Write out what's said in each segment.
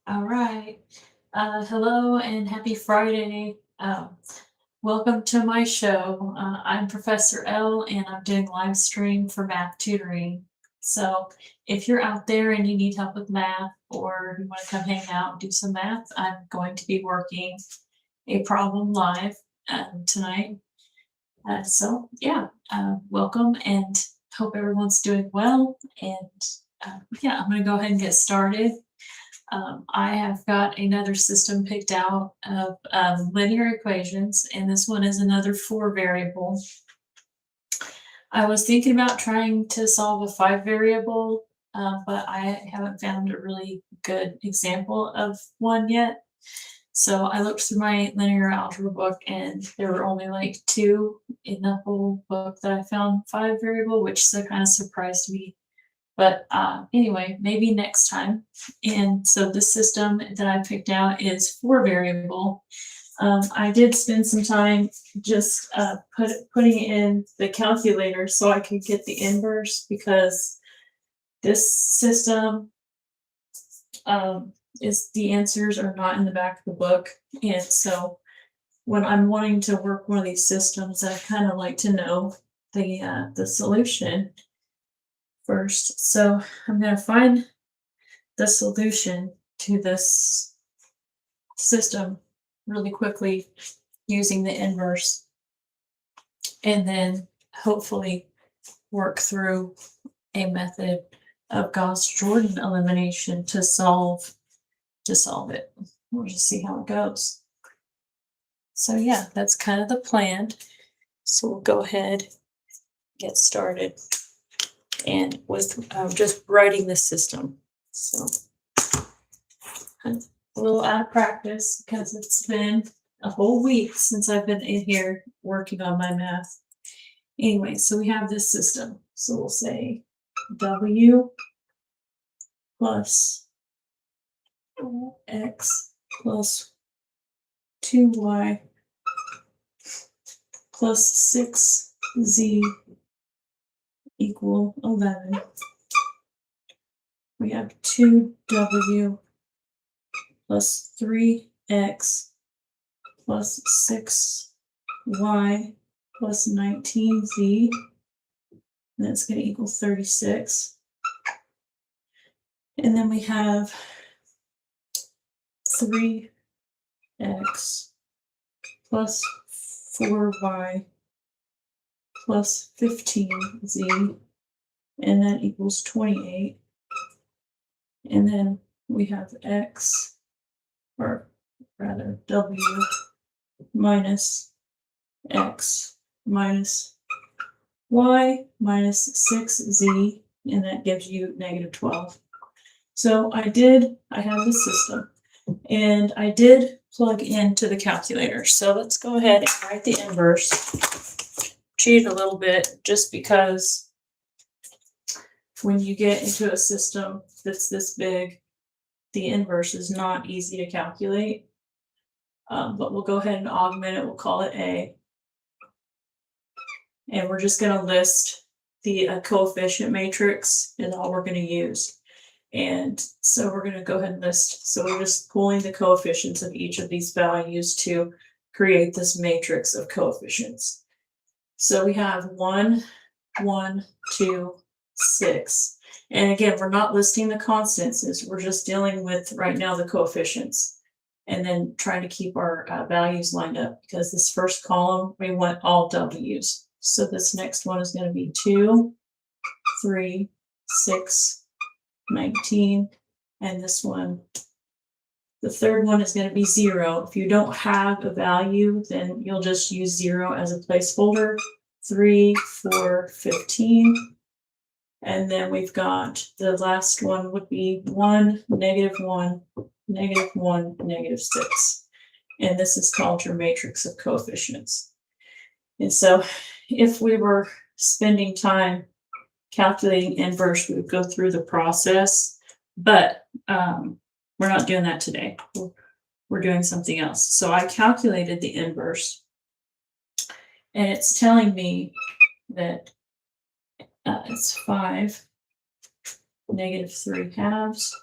All right. Hello and happy Friday. Welcome to my show. I'm Professor L and I'm doing live stream for math tutoring. So if you're out there and you need help with math or you want to come hang out and do some math, I'm going to be working a problem live tonight. Welcome and hope everyone's doing well. And I'm going to go ahead and get started. I have got another system picked out of linear equations, and this one is another 4 variable. I was thinking about trying to solve a 5 variable, but I haven't found a really good example of one yet. So I looked through my linear algebra book, and there were only like 2 in the whole book that I found 5 variable, which kind of surprised me. But anyway, maybe next time. And so the system that I picked out is 4 variable. I did spend some time just putting in the calculator so I could get the inverse, because this system is the answers are not in the back of the book. And so when I'm wanting to work one of these systems, I kind of like to know the solution first. So I'm going to find the solution to this system really quickly using the inverse, and then hopefully work through a method of Gauss Jordan elimination to solve it. We'll just see how it goes. So yeah, that's kind of the plan. So we'll go ahead, get started, and with just writing the system. So I'm a little out of practice because it's been a whole week since I've been in here working on my math. Anyway, so we have this system. So we'll say W plus X plus 2Y plus 6Z equal 11. We have 2W plus 3X plus 6Y plus 19Z, and that's going to equal 36. And then we have 3X plus 4Y plus 15Z, and that equals 28. And then we have X, or rather W, minus X minus Y minus 6Z, and that gives you negative 12. So I have the system, and I did plug into the calculator. So let's go ahead and write the inverse. Cheat a little bit just because when you get into a system that's this big, the inverse is not easy to calculate. But we'll go ahead and augment it. We'll call it A. And we're just going to list the coefficient matrix is all we're going to use. And so we're going to go ahead and list. So we're just pulling the coefficients of each of these values to create this matrix of coefficients. So we have 1, 1, 2, 6. And again, we're not listing the constants. We're just dealing with right now the coefficients, and then trying to keep our values lined up, because this first column, we want all W's. So this next one is going to be 2, 3, 6, 19, and this one, the third one, is going to be 0. If you don't have a value, then you'll just use 0 as a placeholder. 3, 4, 15. And then we've got the last one would be 1, negative 1, negative 1, negative 6. And this is called your matrix of coefficients. And so if we were spending time calculating inverse, we would go through the process, but we're not doing that today. We're doing something else. So I calculated the inverse, and it's telling me that it's 5, negative 3 halves,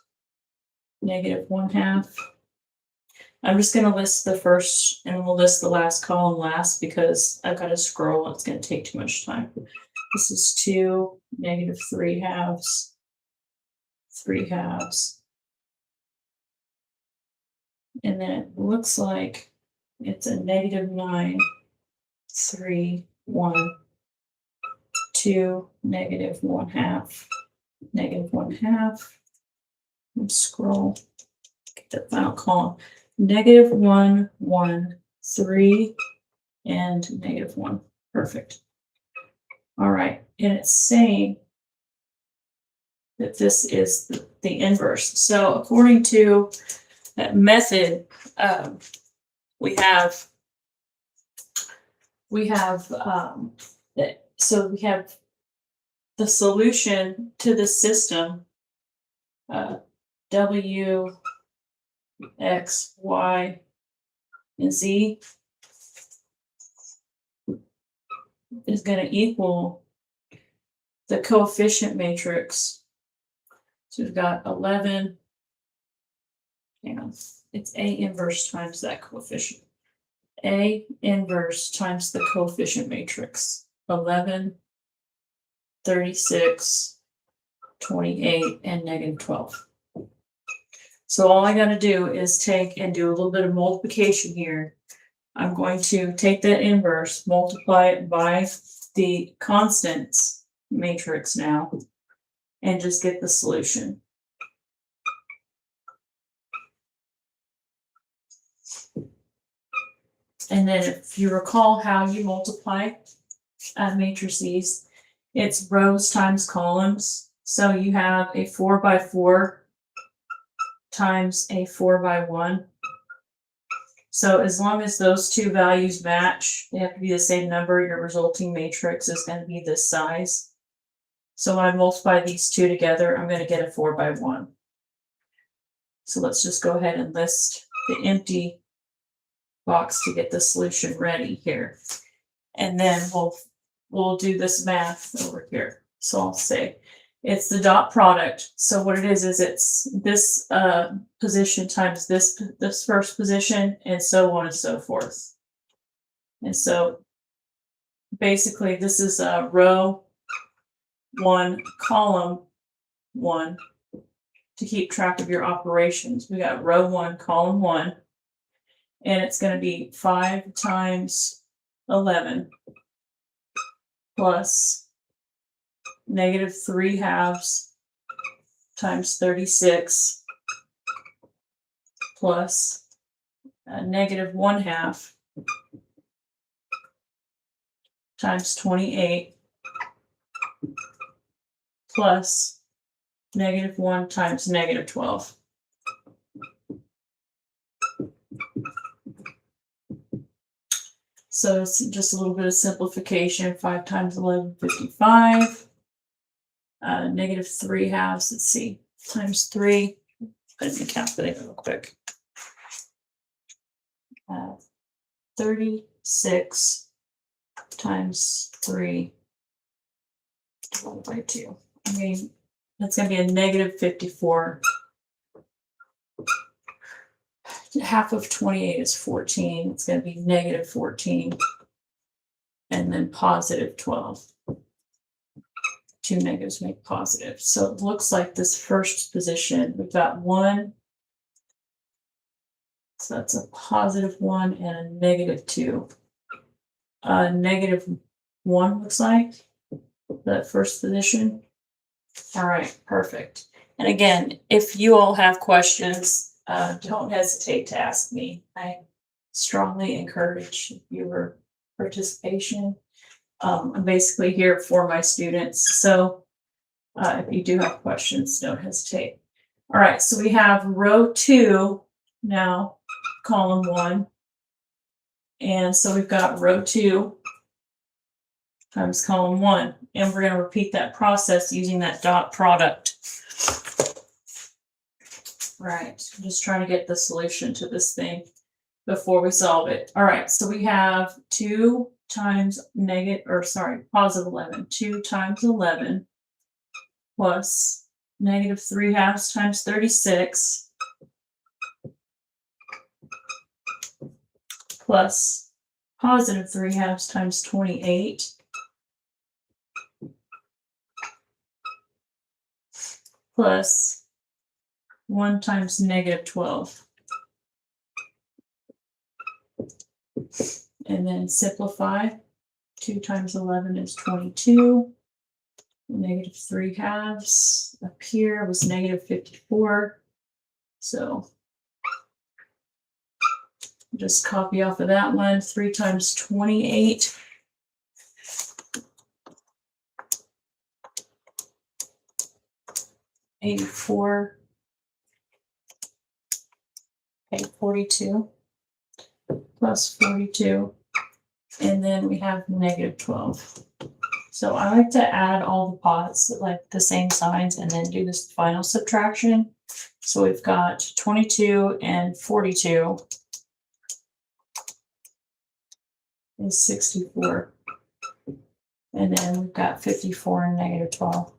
negative 1/2. I'm just going to list the first and we'll list the last column last because I've got to scroll and it's going to take too much time. This is 2, negative 3/2, 3/2. And then it looks like it's a negative 9, 3, 1, 2, negative 1/2, negative 1/2. And scroll, get the final column. Negative 1, 1, 3, and negative 1. Perfect. All right. And it's saying that this is the inverse. So according to that method, we have the solution to the system, W, X, Y, and Z is going to equal the coefficient matrix. So we've got 11, hang on, it's A inverse times that coefficient. A inverse times the coefficient matrix, 11, 36, 28, and negative 12. So all I got to do is take and do a little bit of multiplication here. I'm going to take that inverse, multiply it by the constants matrix now, and just get the solution. And then if you recall how you multiply matrices, it's rows times columns. So you have a 4 by 4 times a 4 by 1. So as long as those two values match, they have to be the same number, your resulting matrix is going to be this size. So when I multiply these two together, I'm going to get a 4 by 1. So let's just go ahead and list the empty box to get the solution ready here. And then we'll do this math over here. So I'll say it's the dot product. So what it is it's this position times this first position, and so on and so forth. And so basically this is row 1, column 1 to keep track of your operations. We got row 1, column 1, and it's going to be 5 times 11 plus negative 3/2 times 36 plus negative 1/2 times 28 plus negative 1 times negative 12. So it's just a little bit of simplification. 5 times 11, 55. Negative 3/2, let's see, times 3. Put it in the calculator real quick. 36 times 3 divided by 2. I mean, that's going to be a negative 54. Half of 28 is 14. It's going to be negative 14. And then positive 12. Two negatives make positive. So it looks like this first position, we've got 1. So that's a positive 1 and a negative 2. Negative 1 looks like that first position. All right, perfect. And again, if you all have questions, don't hesitate to ask me. I strongly encourage your participation. I'm basically here for my students. So if you do have questions, don't hesitate. All right, so we have row 2 now, column 1. And so we've got row 2 times column 1. And we're going to repeat that process using that dot product. Right, I'm just trying to get the solution to this thing before we solve it. All right, so we have 2 times positive 11. 2 times 11 plus negative 3/2 times 36 plus positive 3 halves times 28 plus 1 times negative 12. And then simplify. 2 times 11 is 22. Negative 3 halves up here was negative 54. So just copy off of that one. 3 times 28. $84. Okay, 42 plus 42. And then we have negative 12. So I like to add all the pots like the same signs and then do this final subtraction. So we've got 22 and 42 is 64. And then we've got 54 and negative 12.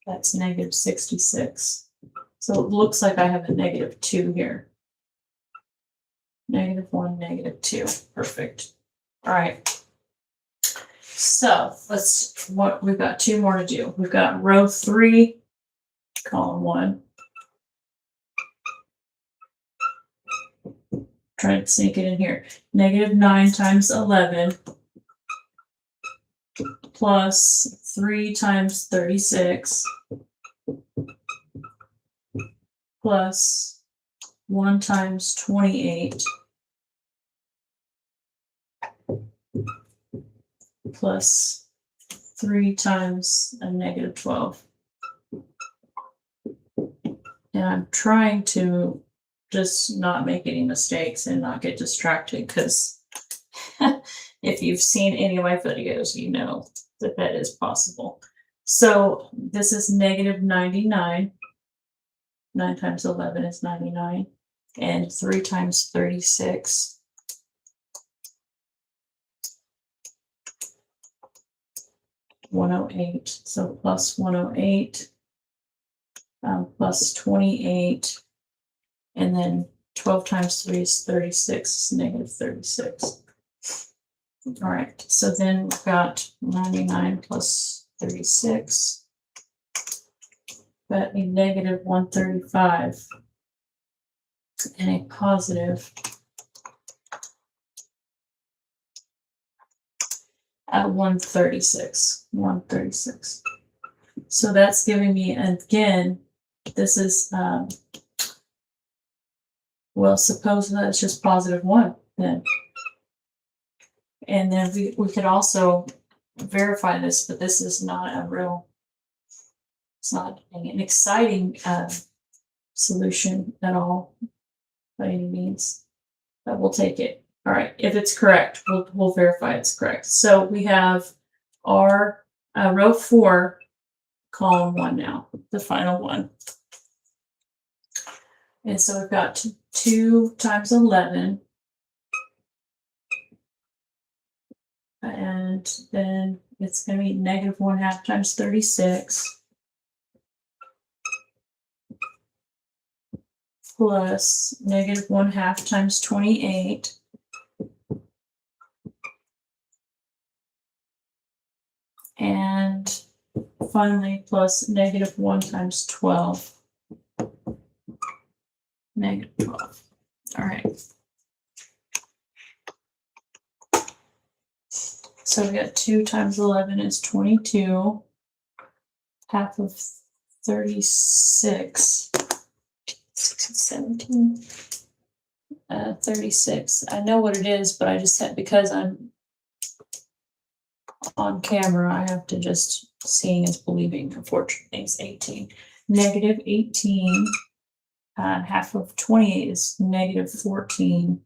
That's negative 66. So it looks like I have a negative 2 here. Negative 1, negative 2. Perfect. All right. So we've got 2 more to do. We've got row 3, column 1. Try to sneak it in here. Negative 9 times 11 plus 3 times 36 plus 1 times 28 plus 3 times a negative 12. And I'm trying to just not make any mistakes and not get distracted, because if you've seen any of my videos, you know that that is possible. So this is negative 99. 9 times 11 is 99. And 3 times 36 108. So plus 108 plus 28. And then 12 times 3 is 36, is negative 36. All right, so then we've got 99 plus 36. Got a negative 135 and a positive 136. 136. So that's giving me, again, this is, well, suppose that's just positive 1 then. And then we could also verify this, but this is not a real, it's not an exciting solution at all by any means, but we'll take it. All right, if it's correct, we'll verify it's correct. So we have our row 4, column 1 now, the final one. And so we've got 2 times 11. And then it's going to be negative 1/2 times 36 plus negative 1/2 times 28 and finally plus negative 1 times 12. Negative 12. All right. So we got 2 times 11 is 22. Half of 36. 17. 36. I know what it is, but I just said because I'm on camera, I have to just seeing is believing. Unfortunately, it's 18. Negative 18. Half of 28 is negative 14.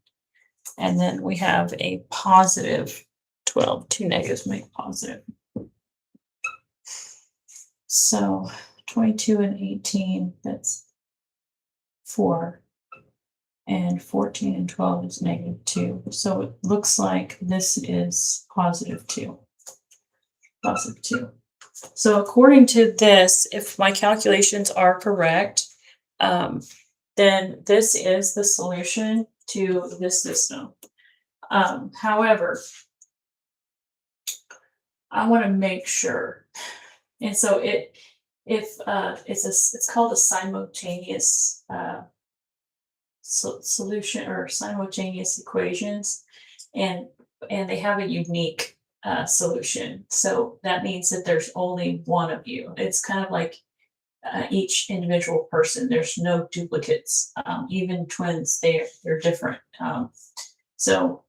And then we have a positive 12. 2 negatives make positive. So 22 and 18, that's 4. And 14 and 12 is negative 2. So it looks like this is positive 2. Positive 2. So according to this, if my calculations are correct, then this is the solution to this system. However, I want to make sure, and so it's called a simultaneous solution or simultaneous equations, and they have a unique solution. So that means that there's only one of you. It's kind of like each individual person. There's no duplicates. Even twins, they're different. So,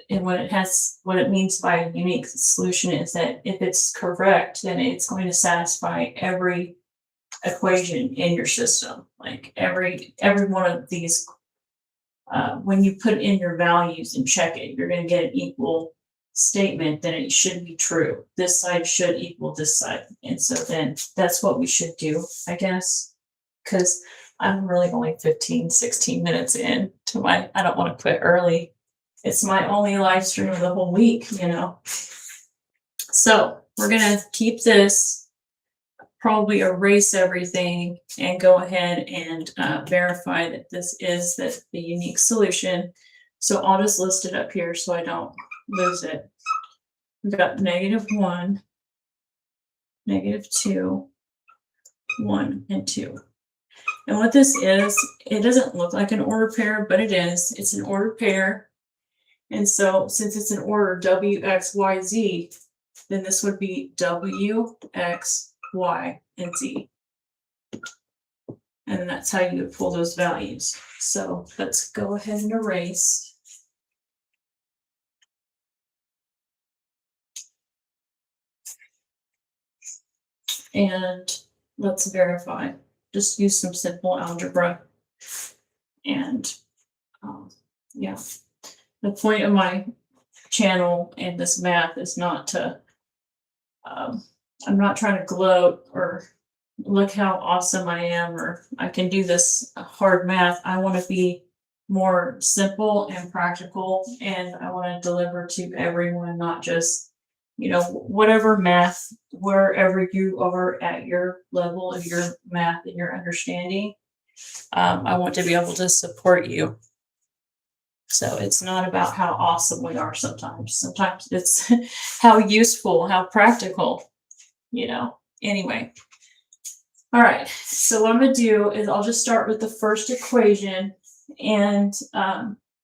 and what it means by a unique solution is that if it's correct, then it's going to satisfy every equation in your system. Like every one of these, when you put in your values and check it, you're going to get an equal statement. Then it should be true. This side should equal this side, and so then that's what we should do, I guess, because I'm really only 15-16 minutes in to my, I don't want to quit early. It's my only live stream of the whole week, you know. So we're gonna keep this, probably erase everything, and go ahead and verify that this is the unique solution. So I'll just list it up here so I don't lose it. We've got -1, -2, 1, and 2. And what this is, it doesn't look like an order pair, but it is. It's an order pair. And so since it's an order W, X, Y, Z, then this would be W, X, Y, and Z. And that's how you would pull those values. So let's go ahead and erase. And let's verify. Just use some simple algebra. And yeah, the point of my channel and this math is not to, I'm not trying to gloat or look how awesome I am or I can do this hard math. I want to be more simple and practical, and I want to deliver to everyone, not just, you know, whatever math, wherever you are at your level of your math and your understanding. I want to be able to support you. So it's not about how awesome we are sometimes. Sometimes it's how useful, how practical, you know. Anyway. All right. So what I'm going to do is I'll just start with the first equation. And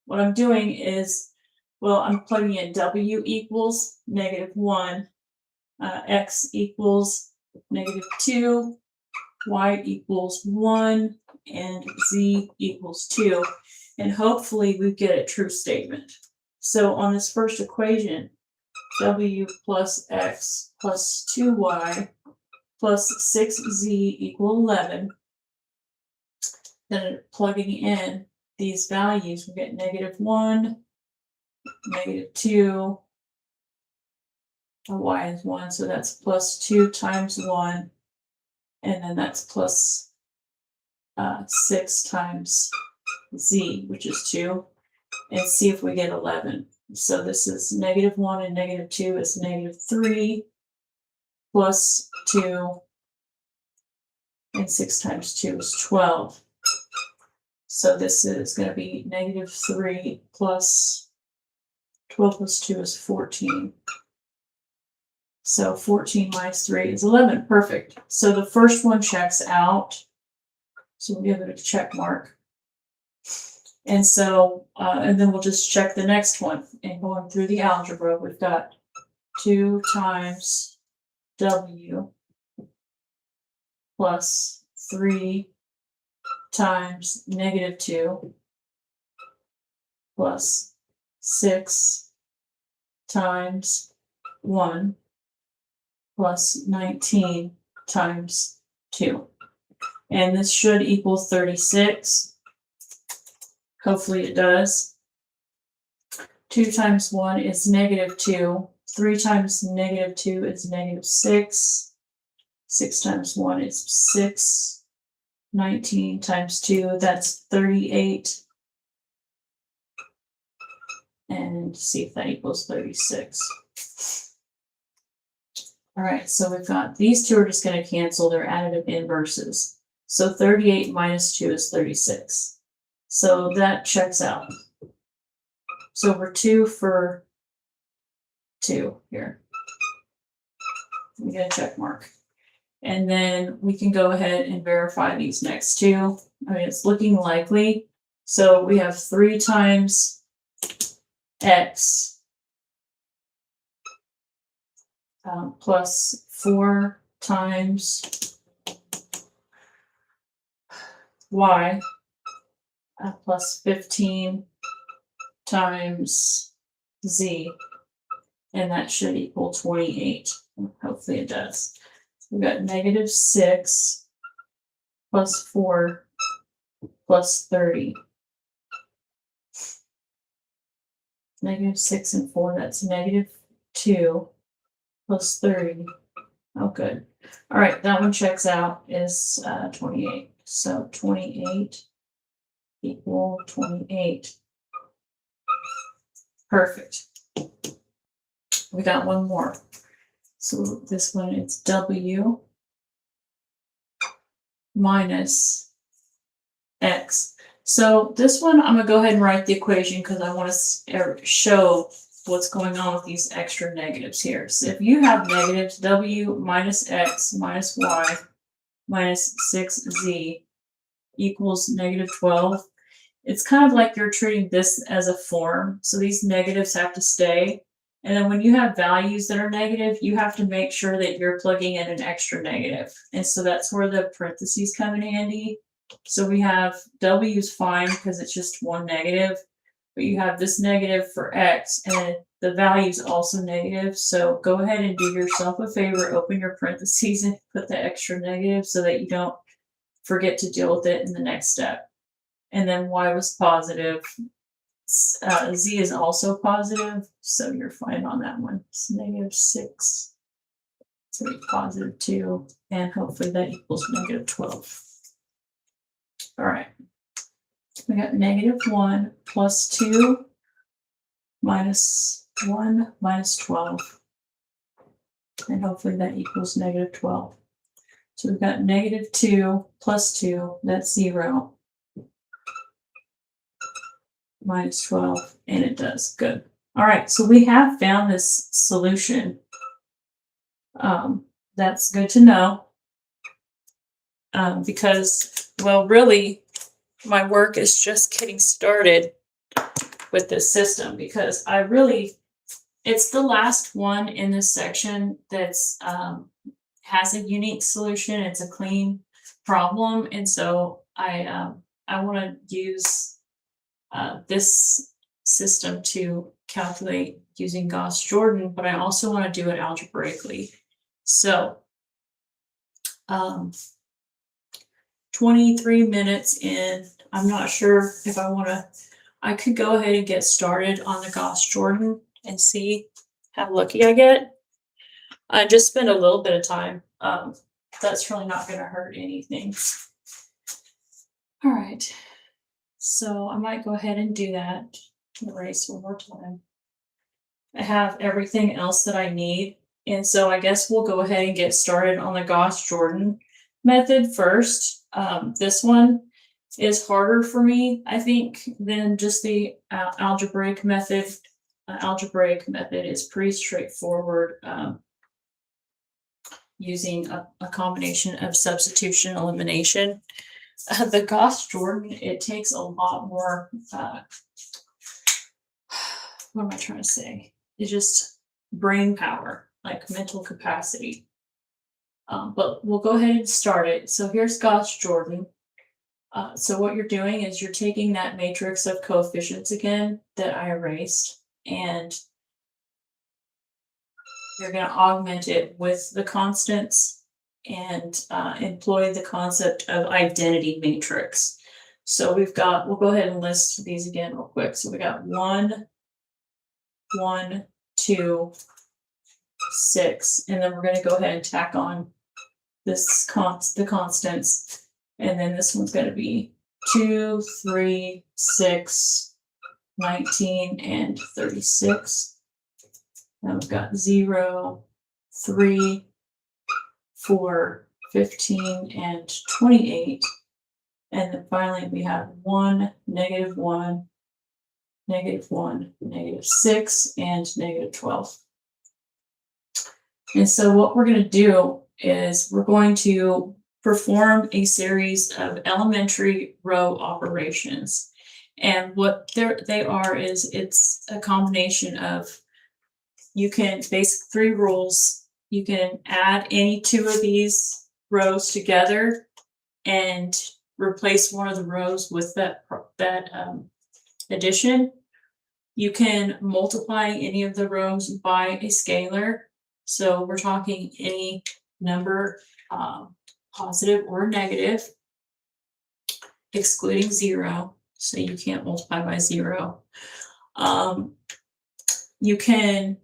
what I'm doing is, well, I'm plugging in W equals -1, X equals -2, Y equals 1, and Z equals 2. And hopefully we get a true statement. So on this first equation, W plus X plus 2Y plus 6Z equal 11. Then plugging in these values, we get -1, -2, Y is 1, so that's plus 2 times 1, and then that's plus 6 times Z, which is 2, and see if we get 11. So this is -1 and -2 is -3, plus 2, and 6 times 2 is 12. So this is going to be -3 plus 12 plus 2 is 14. So 14 minus 3 is 11. Perfect. So the first one checks out. So we'll give it a check mark. And so, and then we'll just check the next one. And going through the algebra, we've got 2 times W plus 3 times -2 plus 6 times 1 plus 19 times 2. And this should equal 36. Hopefully it does. 2 times 1 is -2. 3 times -2 is -6. 6 times 1 is 6. 19 times 2, that's 38. And see if that equals 36. All right, so we've got these two are just going to cancel their additive inverses. So 38 minus 2 is 36. So that checks out. So we're 2 for 2 here. We get a check mark. And then we can go ahead and verify these next two. I mean, it's looking likely. So we have 3 times x plus 4 times y plus 15 times z. And that should equal 28. Hopefully it does. We've got -6 plus 4 plus 30. -6 and 4, that's -2 plus 30. Oh, good. All right, that one checks out, is 28. So 28 equal 28. Perfect. We got one more. So this one, it's w minus x. So this one, I'm going to go ahead and write the equation because I want to show what's going on with these extra negatives here. So if you have negatives, w minus x minus y minus 6z equals -12, it's kind of like you're treating this as a form. So these negatives have to stay. And then when you have values that are negative, you have to make sure that you're plugging in an extra negative. And so that's where the parentheses come in handy. So we have w is fine because it's just one negative, but you have this negative for x and the value is also negative. So go ahead and do yourself a favor, open your parentheses and put the extra negative so that you don't forget to deal with it in the next step. And then y was positive. Z is also positive, so you're fine on that one. It's -6, so +2, and hopefully that equals -12. All right, we got -1 plus 2 minus 1 minus 12, and hopefully that equals -12. So we've got -2 plus 2, that's 0. -12, and it does. Good. All right, so we have found this solution. That's good to know because, well, really, my work is just getting started with this system because it's the last one in this section that's has a unique solution. It's a clean problem, and so I want to use this system to calculate using Gauss Jordan, but I also want to do it algebraically. So 23 minutes in, I'm not sure if I could go ahead and get started on the Gauss Jordan and see how lucky I get. I just spend a little bit of time. That's really not going to hurt anything. All right. So I might go ahead and do that. Erase one more time. I have everything else that I need. And so I guess we'll go ahead and get started on the Gauss Jordan method first. This one is harder for me, I think, than just the algebraic method. Algebraic method is pretty straightforward, using a combination of substitution and elimination. The Gauss Jordan, it takes a lot more, what am I trying to say? It's just brain power, like mental capacity. But we'll go ahead and start it. So here's Gauss Jordan. So what you're doing is you're taking that matrix of coefficients again that I erased, and you're going to augment it with the constants and employ the concept of identity matrix. So we'll go ahead and list these again real quick. So we got 1, 1, 2, 6, and then we're going to go ahead and tack on the constants, and then this one's going to be 2, 3, 6, 19, and 36. Now we've got 0, 3, 4, 15, and 28. And then finally we have 1, -1, -1, -6, and -12. And so what we're going to do is we're going to perform a series of elementary row operations. And what they are is it's a combination of, you can basic 3 rules. You can add any 2 of these rows together and replace one of the rows with that addition. You can multiply any of the rows by a scalar. So we're talking any number, positive or negative, excluding 0. So you can't multiply by 0. You can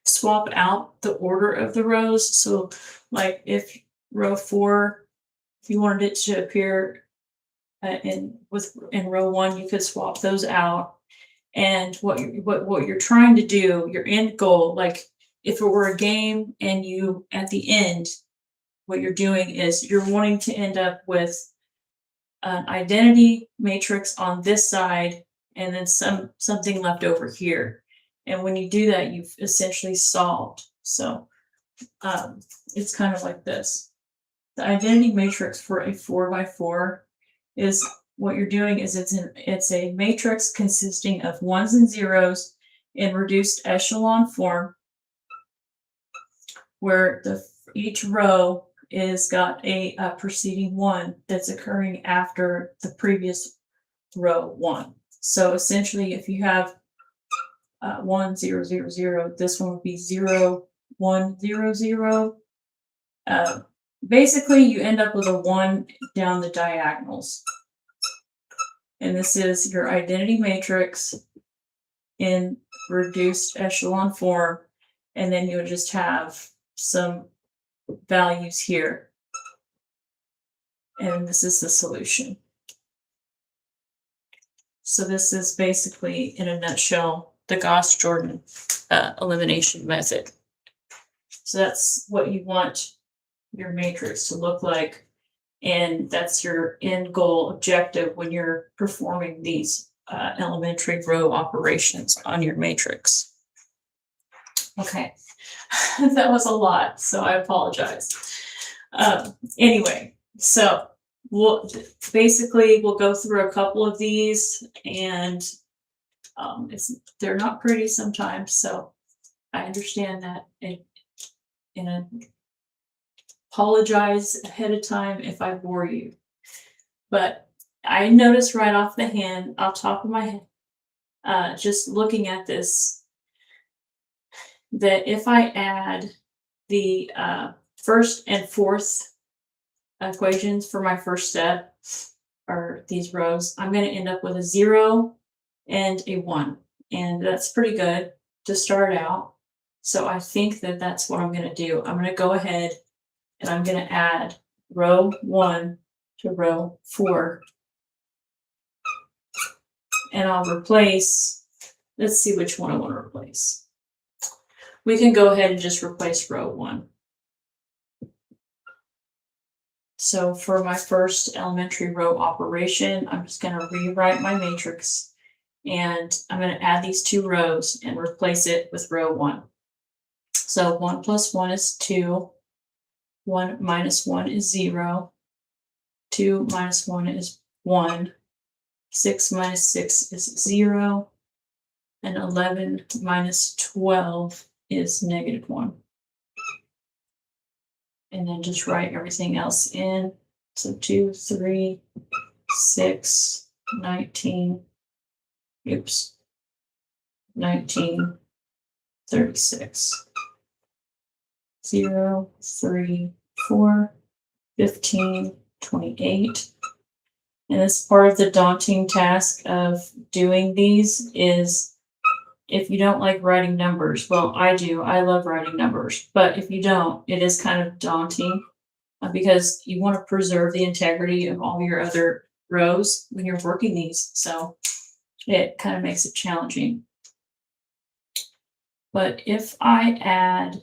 swap out the order of the rows. So like if row 4, if you wanted it to appear in row 1, you could swap those out. And what you're trying to do, your end goal, like if it were a game and you at the end, what you're doing is you're wanting to end up with an identity matrix on this side and then something left over here. And when you do that, you've essentially solved. So it's kind of like this. The identity matrix for a 4x4 is, what you're doing is it's a matrix consisting of 1s and 0s in reduced echelon form, where each row is got a preceding 1 that's occurring after the previous row 1. So essentially, if you have 1 0 0 0, this one would be 0 1 0 0. Basically, you end up with a 1 down the diagonals. And this is your identity matrix in reduced echelon form. And then you would just have some values here. And this is the solution. So this is basically, in a nutshell, the Gauss Jordan elimination method. So that's what you want your matrix to look like. And that's your end goal objective when you're performing these elementary row operations on your matrix. Okay, that was a lot, so I apologize. Anyway, so we'll go through a couple of these, and they're not pretty sometimes, so I understand that, and apologize ahead of time if I bore you. But I noticed right off the top of my head, just looking at this, that if I add the first and fourth equations for my first step, or these rows, I'm going to end up with a 0 and a 1. And that's pretty good to start out. So I think that that's what I'm going to do. I'm going to go ahead and I'm going to add row 1 to row 4. And I'll replace, let's see which one I want to replace. We can go ahead and just replace row 1. So for my first elementary row operation, I'm just going to rewrite my matrix, and I'm going to add these 2 rows and replace it with row 1. So 1 plus 1 is 2. 1 minus 1 is 0. 2 minus 1 is 1. 6 minus 6 is 0. And 11 minus 12 is -1. And then just write everything else in. So 2, 3, 6, 19, 19, 36. 0, 3, 4, 15, 28. And this part of the daunting task of doing these is, if you don't like writing numbers, well, I do. I love writing numbers. But if you don't, it is kind of daunting because you want to preserve the integrity of all your other rows when you're working these. So it kind of makes it challenging. But if I add,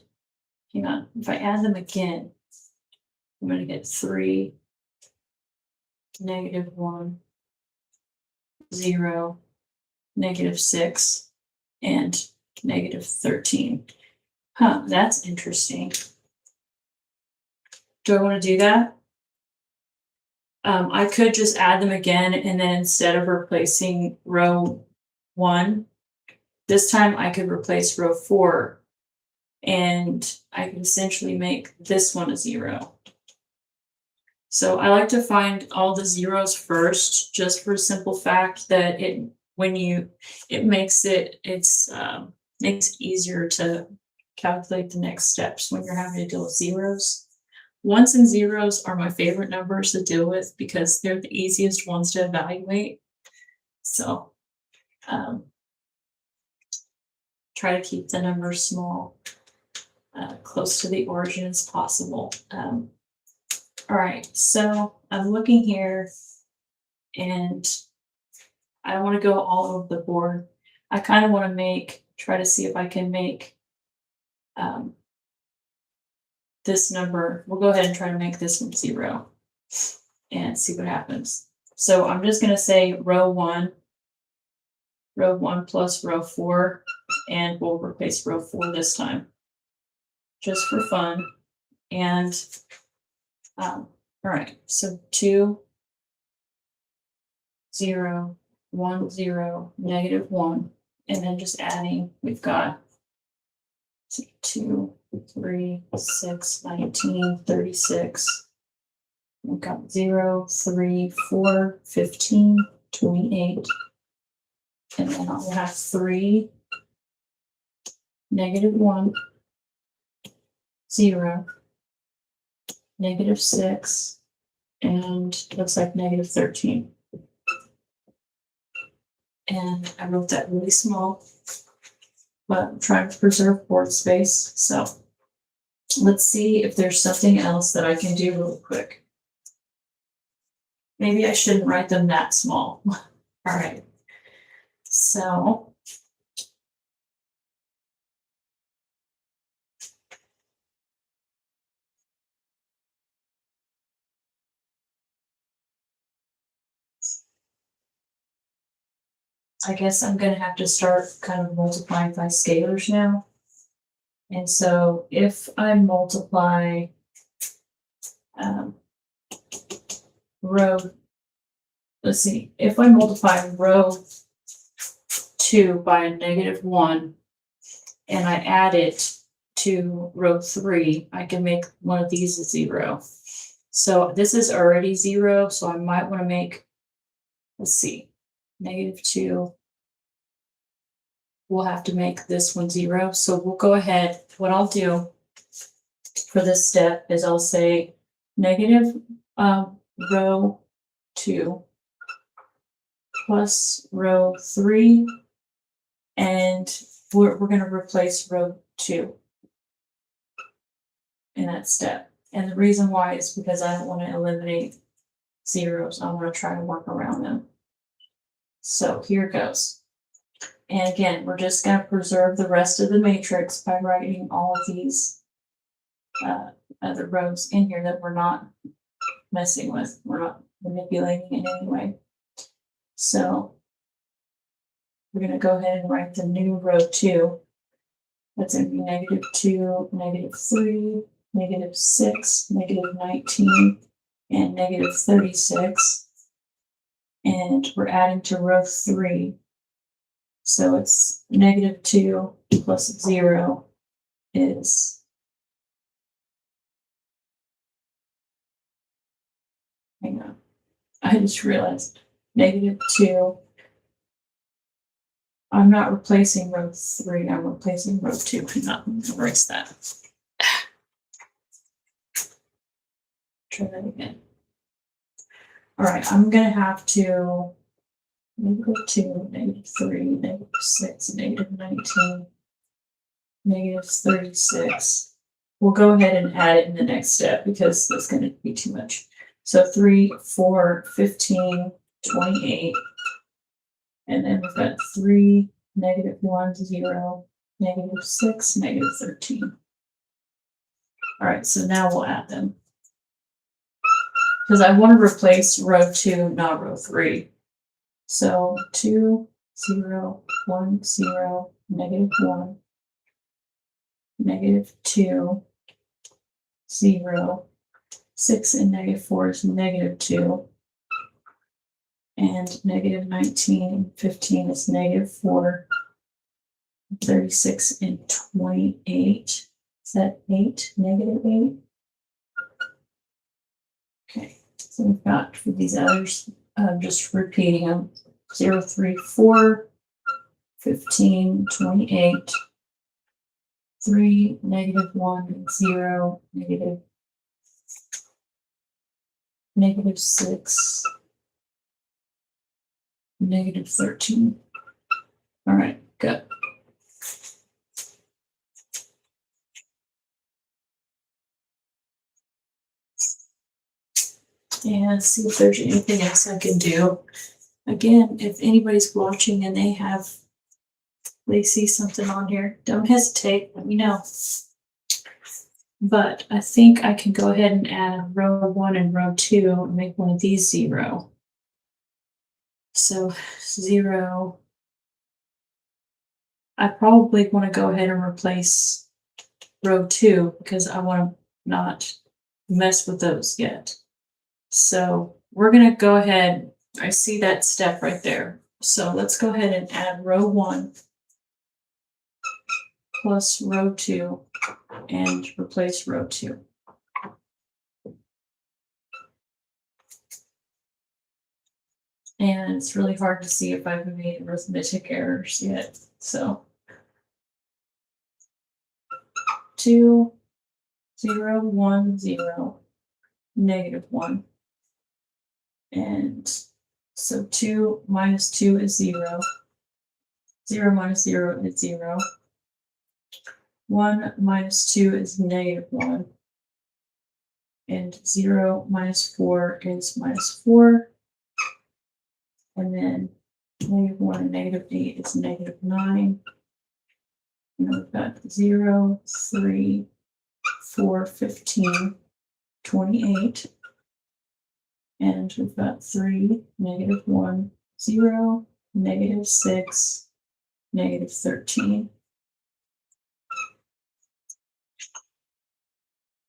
if I add them again, I'm going to get 3, -1, 0, -6, and -13. Huh, that's interesting. Do I want to do that? I could just add them again, and then instead of replacing row 1, this time I could replace row 4, and I could essentially make this one a 0. So I like to find all the zeros first, just for a simple fact that it makes it easier to calculate the next steps when you're having to deal with zeros. Ones and zeros are my favorite numbers to deal with because they're the easiest ones to evaluate. So try to keep the numbers small, close to the origin as possible. All right, so I'm looking here and I want to go all over the board. I kind of want to try to see if I can make this number. We'll go ahead and try to make this one 0 and see what happens. So I'm just going to say row 1 plus row 4, and we'll replace row 4 this time, just for fun. And all right, so 2, 0, 1, 0, -1, and then just adding, we've got 2, 3, 6, 19, 36. We've got 0, 3, 4, 15, 28. And then I'll have 3, -1, 0, -6, and looks like -13. And I wrote that really small, but I'm trying to preserve board space. So let's see if there's something else that I can do really quick. Maybe I shouldn't write them that small. All right. So I guess I'm going to have to start kind of multiplying by scalars now. And so if I multiply if I multiply row 2 by a -1 and I add it to row 3, I can make one of these a 0. So this is already 0, so I might want to make, let's see, -2. We'll have to make this one 0. So we'll go ahead. What I'll do for this step is I'll say negative row 2 plus row 3, and we're going to replace row 2 in that step. And the reason why is because I don't want to eliminate zeros. I want to try to work around them. So here goes. And again, we're just going to preserve the rest of the matrix by writing all of these other rows in here that we're not messing with. We're not manipulating in any way. So we're going to go ahead and write the new row 2. That's going to be -2, -3, -6, -19, and -36. And we're adding to row 3. So it's -2 plus 0 is, hang on, I just realized, -2. I'm not replacing row 3, I'm replacing row 2. Hang on, I'm gonna erase that. Try that again. All right, I'm gonna have to -2, -3, -6, -19, -36. We'll go ahead and add it in the next step because that's going to be too much. So 3, 4, 15, 28. And then we've got 3, -1, 0, -6, -13. All right, so now we'll add them. because I want to replace row 2, not row 3. So 2, 0, 1, 0, -1, -2, 0, 6 and -4 is -2, and -19 and 15 is -4, 36 and 28, is that 8, -8? Okay, so we've got for these others, just repeating them, 0, 3, 4, 15, 28, 3, -1, 0, -6, -13. All right, good. And see if there's anything else I can do. Again, if anybody's watching and they see something on here, don't hesitate, let me know. But I think I can go ahead and add row 1 and row 2 and make one of these 0. So 0, I probably want to go ahead and replace row 2 because I want to not mess with those yet. So we're going to go ahead, I see that step right there. So let's go ahead and add row 1 plus row 2 and replace row 2. And it's really hard to see if I've made arithmetic errors yet. So 2, 0, 1, 0, -1. And so 2 minus 2 is 0. 0 minus 0 is 0. 1 minus 2 is -1. And 0 minus 4 is -4. And then -1 and -8 is -9. And we've got 0, 3, 4, 15, 28. And we've got 3, -1, 0, -6, -13.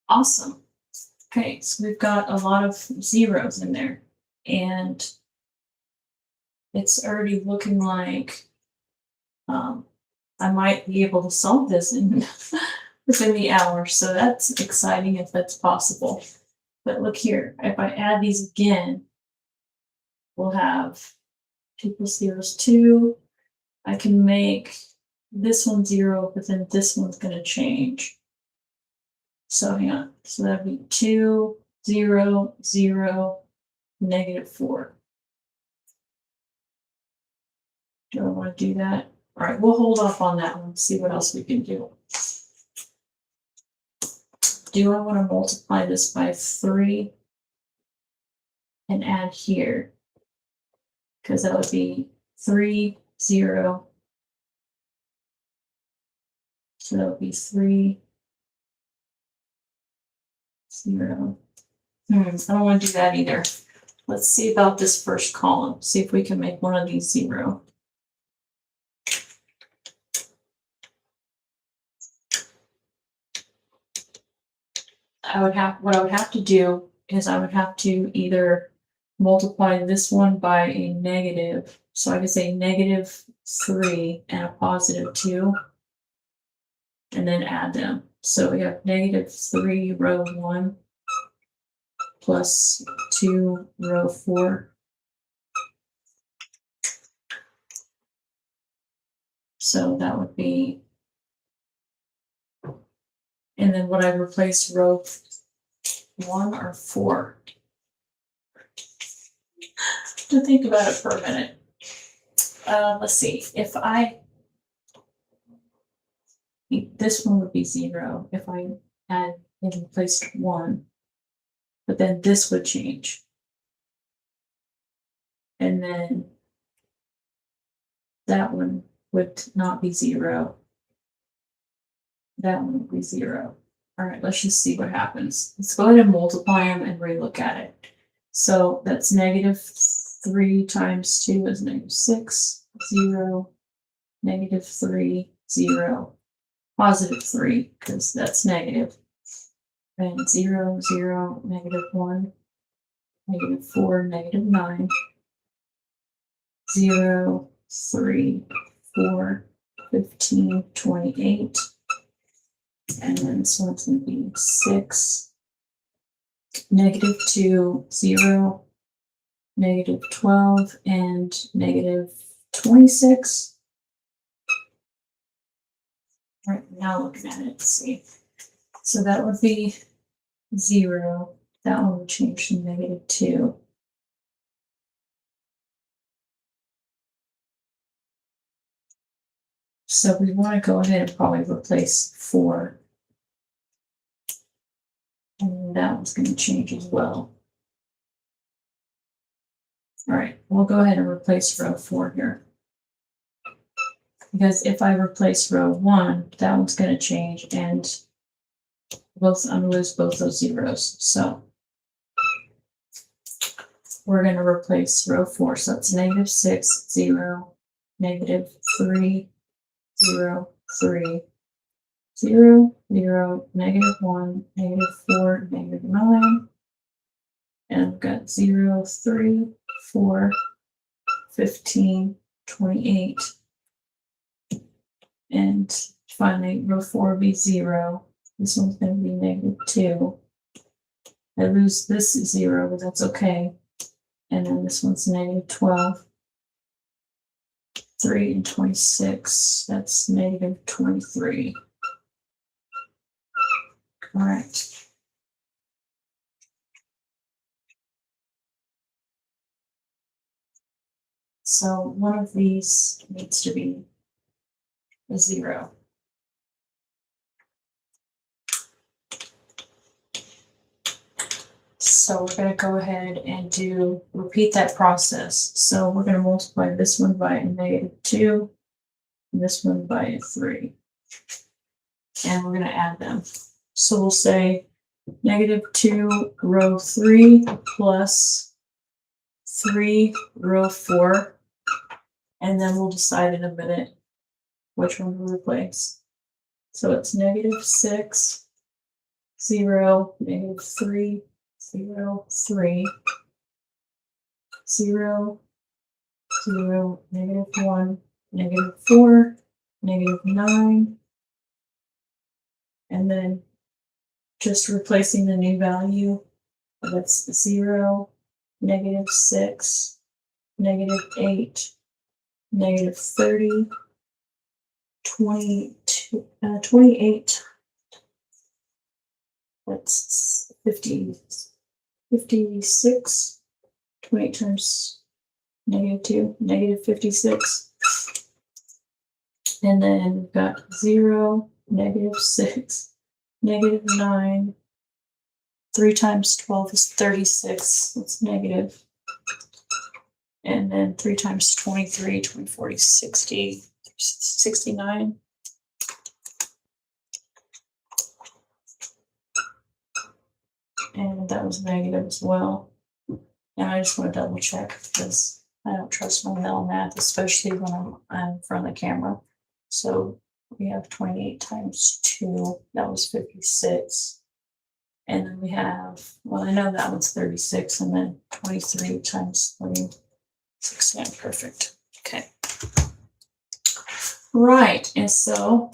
Awesome. Okay, so we've got a lot of zeros in there. And it's already looking like I might be able to solve this in within the hour. So that's exciting if that's possible. But look here, if I add these again, we'll have 2 plus 0 is 2. I can make this one 0, but then this one's going to change. So hang on. So that'd be 2, 0, 0, -4. Do I want to do that? All right, we'll hold off on that one, see what else we can do. Do I want to multiply this by 3 and add here? Because that would be 3, 0. So that would be 3, 0. I don't want to do that either. Let's see about this first column. See if we can make one of these 0. What I would have to do is I would have to either multiply this one by a negative. So I could say -3 and a +2, and then add them. So we have -3 row 1 plus 2 row 4. So that would be, and then would I replace row 1 or 4? To think about it for a minute. Let's see, if this one would be 0 if I had and replaced 1, but then this would change. And then that one would not be 0. That one would be 0. All right, let's just see what happens. Let's go ahead and multiply them and relook at it. So that's -3 times 2 is -6, 0, -3, 0, +3, because that's negative. And 0, 0, -1, -4, -9, 0, 3, 4, 15, 28. And then this one's going to be 6, -2, 0, -12, and -26. All right, now looking at it, let's see. So that would be 0. That one would change to -2. So we want to go ahead and probably replace 4. And that one's going to change as well. All right, we'll go ahead and replace row 4 here. Because if I replace row 1, that one's going to change, and I'm going to lose both those zeros. So we're going to replace row 4. So it's -6, 0, -3, 0, 3, 0, 0, -1, -4, -9. And I've got 0, 3, 4, 15, 28. And finally, row 4 will be 0. This one's going to be -2. I lose this 0, but that's okay. And then this one's -12. 3 and 26. That's -23. All right. So one of these needs to be a 0. So we're going to go ahead and repeat that process. So we're going to multiply this one by a -2, and this one by a 3. And we're going to add them. So we'll say -2 row 3 plus 3 row 4. And then we'll decide in a minute which one to replace. So it's -6, 0, -3, 0, 3, 0, 0, -1, -4, -9, and then just replacing the new value. That's 0, -6, -8, -30, 22, 28. That's 50, 56. 28 times -2, -56. And then we've got 0, -6, -9. 3 times 12 is 36. That's negative. And then 3 times 23, 24 is 60, 69. And that was negative as well. And I just want to double check because I don't trust my mental math, especially when I'm in front of the camera. So we have 28 times 2, that was 56. And then we have, well, I know that one's 36, and then 23 times 3, 69, perfect. Okay. Right, and so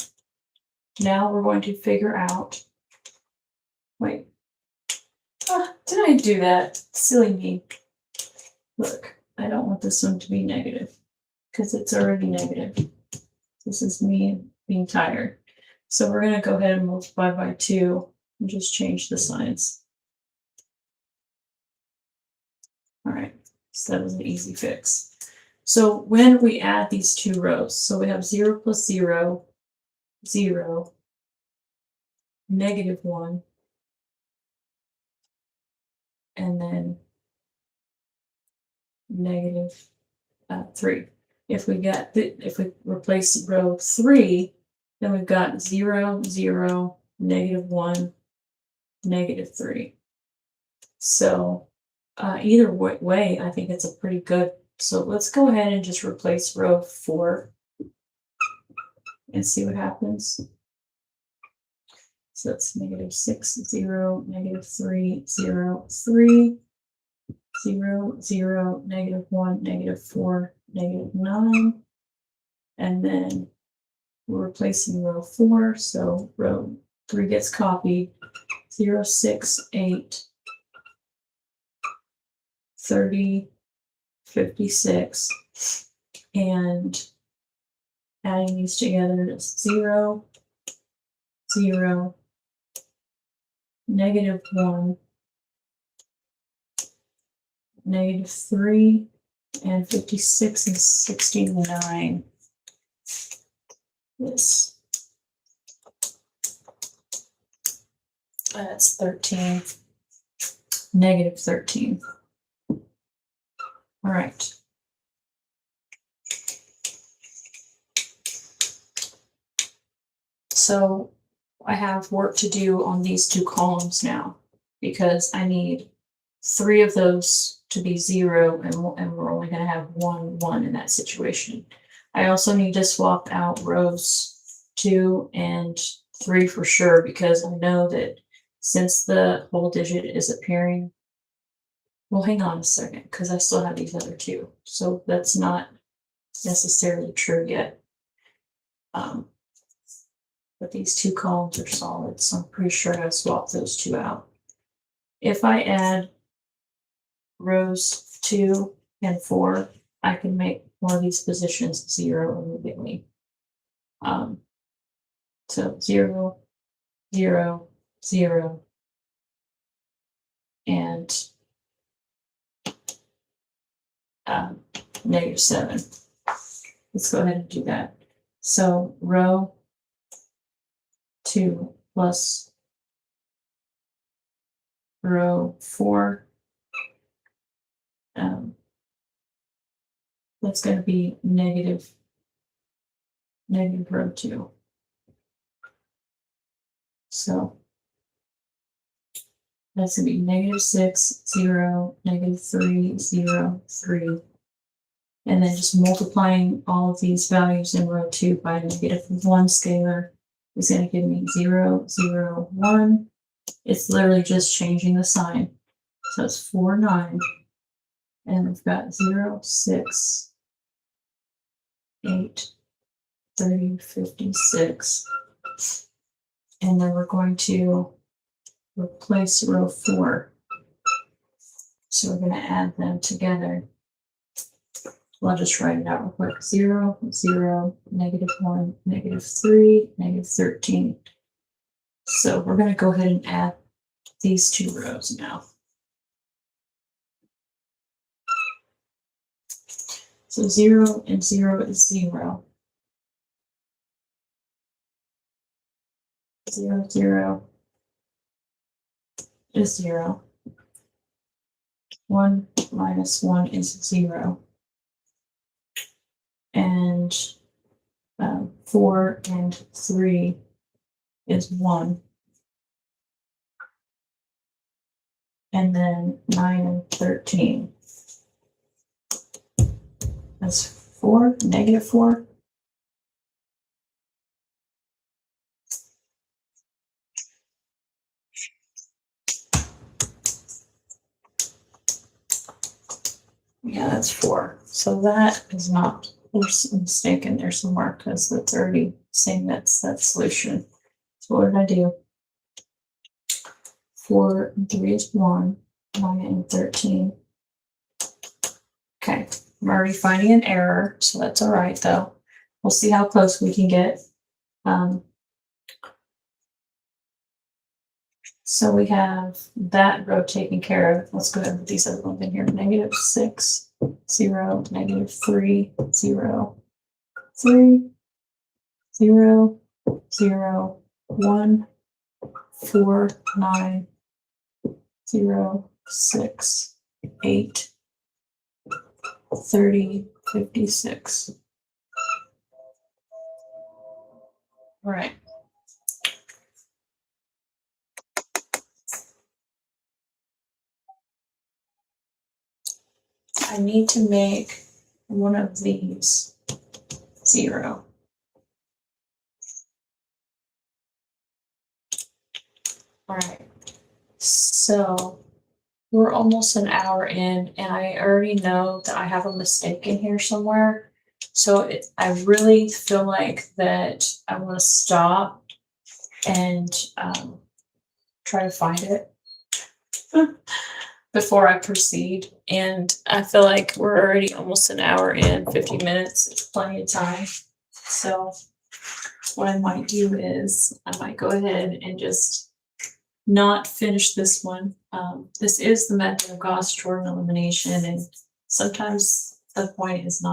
now we're going to figure out, wait, did I do that? Silly me. Look, I don't want this one to be negative because it's already negative. This is me being tired. So we're going to go ahead and multiply by 2 and just change the signs. All right, so that was an easy fix. So when we add these two rows, so we have 0 plus 0, 0, -1, and then -3. If we replace row 3, then we've got 0, 0, -1, -3. So either way, I think it's a pretty good. So let's go ahead and just replace row 4 and see what happens. So that's -6, 0, -3, 0, 3, 0, 0, -1, -4, -9. And then we're replacing row 4, so row 3 gets copied. 0, 6, 8, 30, 56. And adding these together is 0, 0, -1, -3, and 56 and 69. This. That's 13, -13. All right. So I have work to do on these 2 columns now because I need 3 of those to be 0, and we're only going to have 1, 1 in that situation. I also need to swap out rows 2 and 3 for sure, because I know that since the whole digit is appearing, well, hang on a second, because I still have these other 2. So that's not necessarily true yet. But these 2 columns are solid, so I'm pretty sure I swap those 2 out. If I add rows 2 and 4, I can make one of these positions 0 immediately. So 0, 0, 0, and -7. Let's go ahead and do that. So row 2 plus row 4. That's going to be negative row 2. So that's going to be -6, 0, -3, 0, 3. And then just multiplying all of these values in row 2 by -1 scalar is going to give me 0, 0, 1. It's literally just changing the sign. So it's 4, 9. And we've got 0, 6, 8, 30, 56. And then we're going to replace row 4. So we're going to add them together. Well, I'll just write it out real quick. 0, 0, -1, -3, -13. So we're going to go ahead and add these 2 rows now. So 0 and 0 is 0. 0, 0 is 0. 1 minus 1 is 0. And 4 and 3 is 1. And then 9 and 13. That's 4, -4. Yeah, that's 4. So that is not, there's a mistake in there somewhere because that's already saying that's that solution. So what did I do? 4 and 3 is 1, 9 and 13. Okay, I'm already finding an error, so that's all right though. We'll see how close we can get. So we have that row taken care of. Let's go ahead and put these other ones in here. -6, 0, -3, 0, 3, 0, 0, 1, 4, 9, 0, 6, 8, 30, 56. All right. I need to make one of these 0. All right, so we're almost an hour in, and I already know that I have a mistake in here somewhere. So I really feel like that I want to stop and try to find it before I proceed. And I feel like we're already almost an hour in, 50 minutes is plenty of time. So what I might do is I might go ahead and just not finish this one. This is the method of Gauss Jordan elimination, and sometimes the point is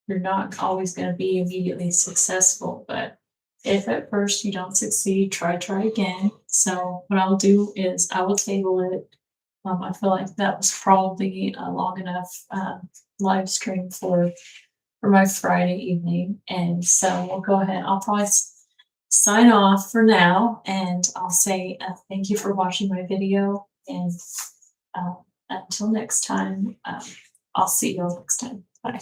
you're not always going to be immediately successful, but if at first you don't succeed, try again. So what I'll do is I will table it. I feel like that was probably a long enough live stream for my Friday evening, and so we'll go ahead. I'll probably sign off for now, and I'll say thank you for watching my video, and until next time, I'll see you all next time. Bye.